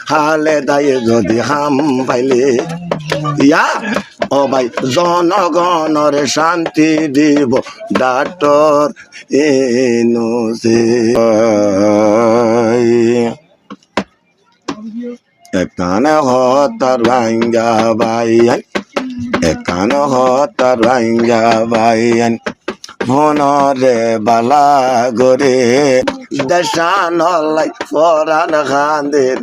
হালে দায়ে যদি হাম পাইলে ইয়া ও ভাই জনগণের শান্তি দিব ডাক্তার ইউনূস এখানে হতার ভাঙ্গা বাইয়ান এখানে হতার ভাঙ্গা বাইয়ান মনরে বালা গরে দেশানলাই পরান খান্দের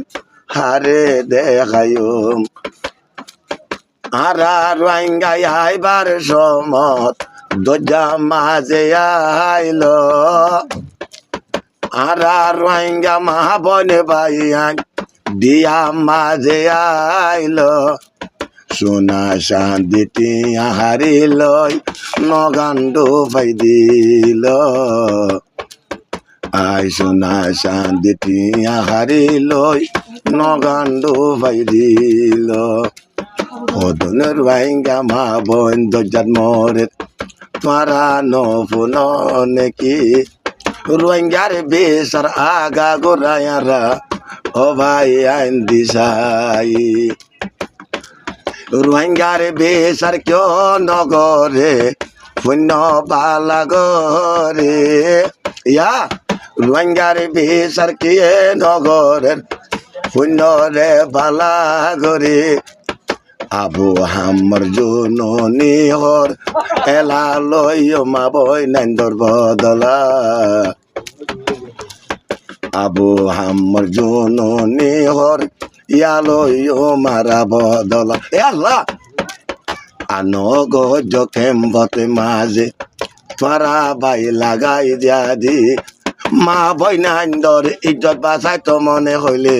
হারে দেখায়ুম আরা রোহিঙ্গা আইবার সমত দরজা মাঝে আইলো আরা রোহিঙ্গা মা বনে বাইয়ান দিয়া মাঝে আইলো সোনা শান্তি হারিল নগান্ডু ফাই দিল আই সোনা শান্তি হারিল নগান্ডু ফাই দিল ওদনের রোহিঙ্গা মা বোন দরজার মরে তোরা নফুন নাকি রোহিঙ্গার বেসার আগা গোরায়ারা ও ভাই আইন দিশাই রোহিঙ্গার বেসার কেউ নগরে পুণ্য বালা গরে ইয়া রোহিঙ্গার বেসার কে নগরের পুণ্য রে বালা গরে আবু হামর জননী হর এলা লইও মা বই নাইন্দর বদলা আবু হামর জননী হর ইয়ালইও মারা বদলা এ আল্লাহ আনো গো জখেম বতে মাঝে তোরা বাই লাগাই দিয়া দি মা বই নাইন্দর ইজ্জত বাঁচাই তো মনে হইলে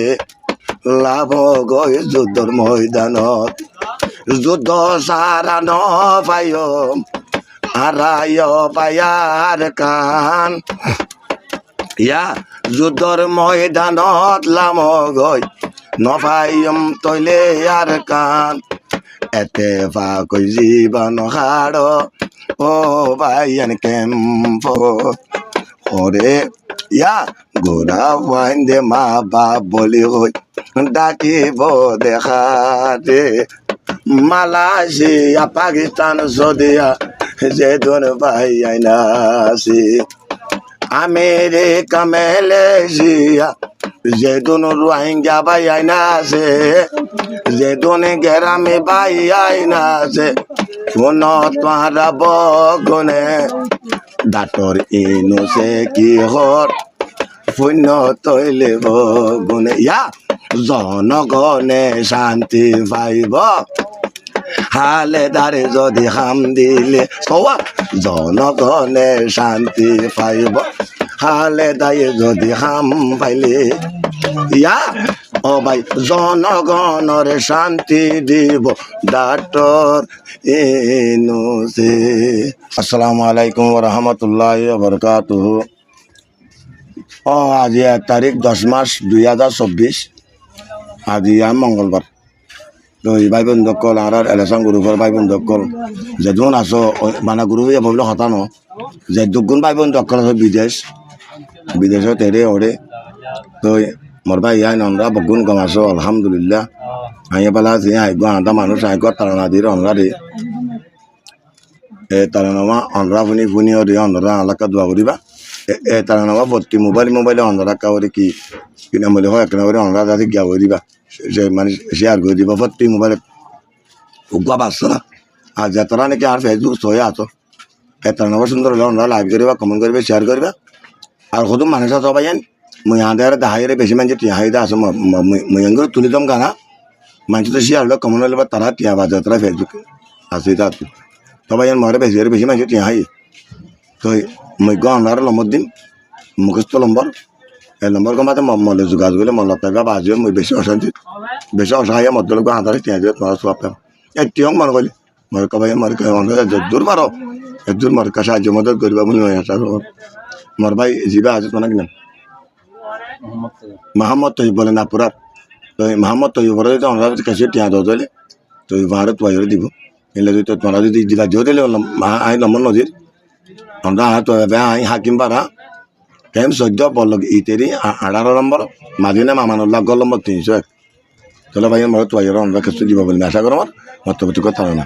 লাভ গই যুদ্ধর ময়দানত যুদ্ধ সারা ন পায় হারায় পায়ার কান ইয়া যুদ্ধর ময়দানত লাম গই নপাইম তৈলে আর কান এতে ফাকই জীবন হাড় ও বাইয়ান কেম্প ওরে ইয়া গোরা ওয়াইন দে মা বাপ বলি হই ডাকিব দেখা দে মালয়েশিয়া পাকিস্তান সৌদিয়া যে দোন ভাই আইনাছি আমেরিকা মালয়েশিয়া যে দোন রোহিঙ্গা ভাই আইনাছে যে দোন গেরামে ভাই আইনাছে কোন তোহারা বগনে ডাক্তার ইউনূসে কি হর পুণ্য তৈলে বগুনে ইয়া জনগণে শান্তি পাইব হালে দারে যদি হাম দিলে কওয়া জনগণে শান্তি পাইব হালে দায়ে যদি হাম পাইলে ইয়া ও ভাই জনগণের শান্তি দিব ডাক্তার ইউনূসে আসসালামু আলাইকুম ওয়া রাহমাতুল্লাহি ওয়া বারাকাতুহু ও আজি 1 তারিখ 10 মাস 2024 আজি মঙ্গলবার তো এই ভাই বন্ধু কল আর এলাসান গ্রুপের ভাই বন্ধু কল যেদিন আসো মানে গ্রুপ ভাবলে হতানো যে দুগুণ ভাই বন্ধু কল আছে বিদেশে তেরে ওরে তো মোর ভাই আইন আমরা বগুণ কম আসো আলহামদুলিল্লাহ আইয়া পেলা আছে আইগ আধা মানুষ আইগ তারা দিয়ে অনরা রে এ তারা নামা অনরা ফুনি ওরে অনরা এলাকা দোয়া করিবা এ তারা নামা ভর্তি মোবাইলে অনরা কাউরে কি কিনা বলে হয় একটা করে অনরা যাতে গিয়া করে দিবা সে মানে শেয়ার করে দিবা ভর্তি মোবাইলে উগুয়া বাসছো না আর যে তারা নাকি আর ফেসবুক সয়ে আছো এ তারা নামা সুন্দর হলে অনরা লাইভ করিবা কমেন্ট করবে শেয়ার করবা আর কত মানুষ আছে সবাই মুই আঁধার দাহাইরে বেশি মানুষ টিয়া হাইদা আছে মুই এগুলো তুলি দম গানা মানুষ তো শেয়ার হলে কমেন্ট হলে তারা টিয়া বাজে তারা ফেসবুক আছে তা সবাই মরে বেশি মানুষ টিয়া হাই তো মুই অনরার নম্বর দিম মুখস্থ নম্বর এই নম্বর কমাতে মলে যোগাযোগ করলে মল পাইবা বাজিও মুই বেশি অসহায় মধ্যলোক আঁধারে টিয়া দিয়ে তোমার সব পাবা এটিও মনে করলি মরে কবাই মরে দূর পারো একদূর মরে সাহায্য মদত করিবা বলে মোর ভাই জিবা আছে তোমার কিনা মোহাম্মদ তৈব বলে না পুরার তো মোহাম্মদ তৈবরে তো আমরা কাছে টিয়া দো দিলে তো ভারত তৈরি দিব এলে তো তোমরা যদি জিলা দিও দিলে আই নম্বর নদীর আমরা তো আই হাকিম পারা কেম 14 বলল ইতেরি 18 নম্বর মাদিনা মামানুল্লাহ গল নম্বর 301 তাহলে ভাই আমার তো ভাই কিছু দিব বলে আশা করো আমার মত কথা না